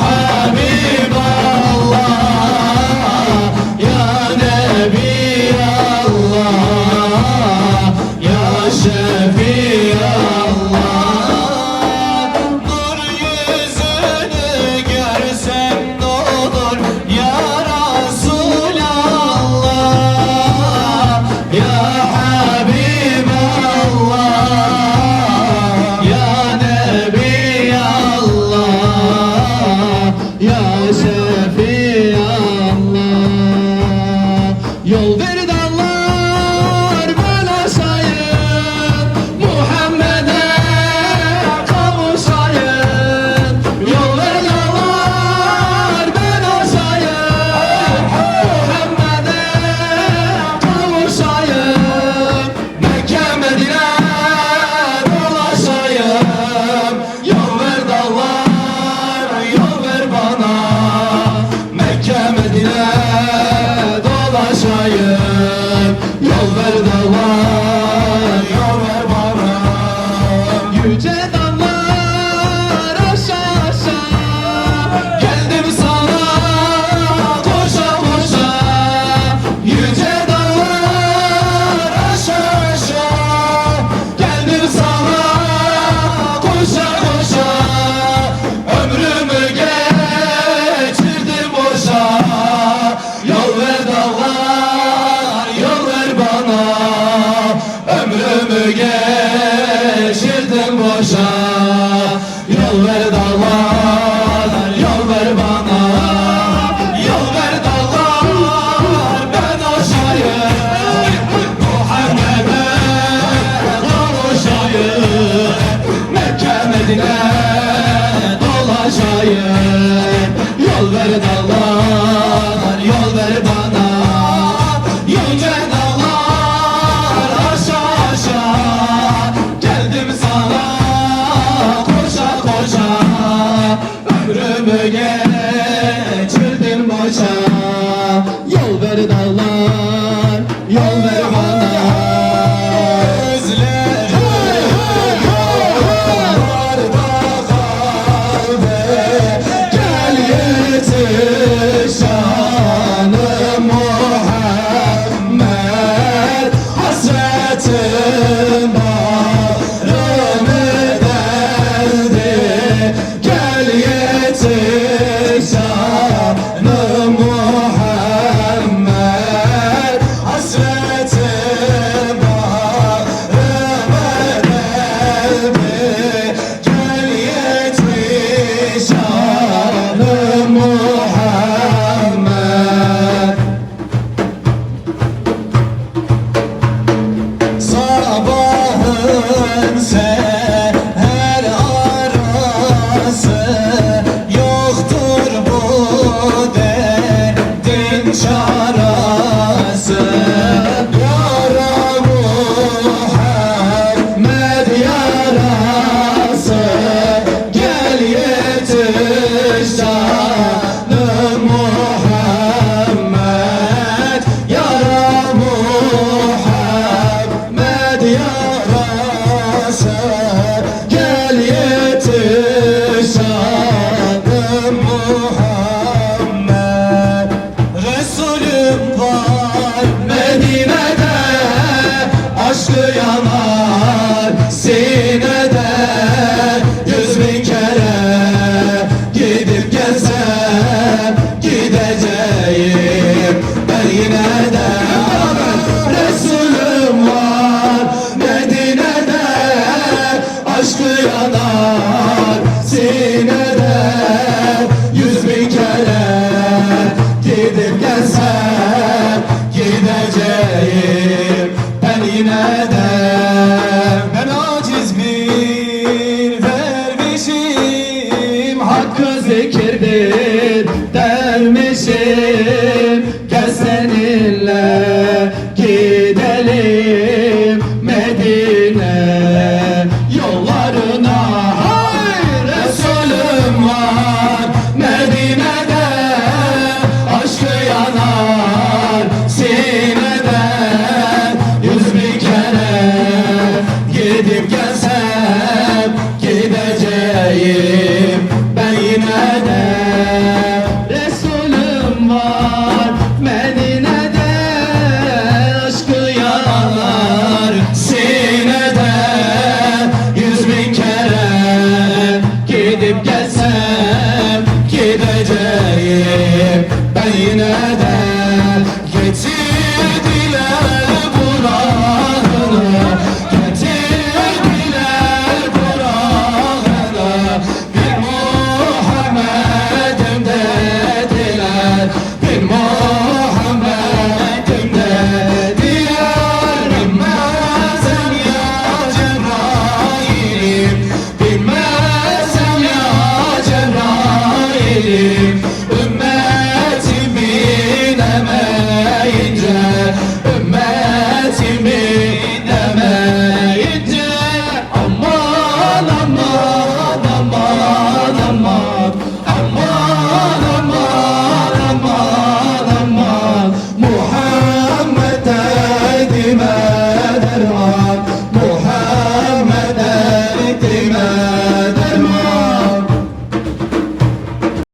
Habib Allah, ya Nebi Allah, ya Şefi Allah. Nur yüzünü görsem ne olur ya Resulallah, ya Habib Allah, ya Nebi Allah, ya Şefi Allah. Yol ver dallar ben aşayım, Muhammed'e kavuşayım. Yol ver dallar ben aşayım, Muhammed'e kavuşayım. Mekke Medine dolaşayım. Yol ver dallar, yol ver bana, Mekke Medine dolaşayım. Yol ver dallar, yol ver bana. Yüce dallar aşağı aşağı geldim sana koşa koşa. Yüce dallar aşağı aşağı geldim sana koşa koşa. Ömrümü geçirdim boşa. Yol ver dallar, yol ver bana, ömrümü geçirdim boşa. Yol ver dallar, yol ver bana, yol ver dallar ben aşayım, Muhammed'e kavuşayım. Mekke Medine dolaşayım. Yol ver dallar, yol ver bana, yüce dağlar aşağı aşağı geldim sana koşa koşa. Ömrümü geçirdim boşa. Yol ver dağlar, yol ver bana. Gel yetiş şanı Muhammed, hasretim bağrımı deldi. Gel yetiş şanı Muhammed, hasretim bağrımı deldi. Gel yetiş şanı Muhammed. Sabahın seher arası yoktur bu derdin çaresi. Yara Muhammed yarası, gel yetiş canı Muhammed. Yara Muhammed yarası, gel yetiş canı Muhammed. Resulüm var Medine'de, aşkı yanar sinede. 100.000 kere gidip gelsem gideceğim ben yine de. Resulüm var Medine'de, aşkı yanar sinede.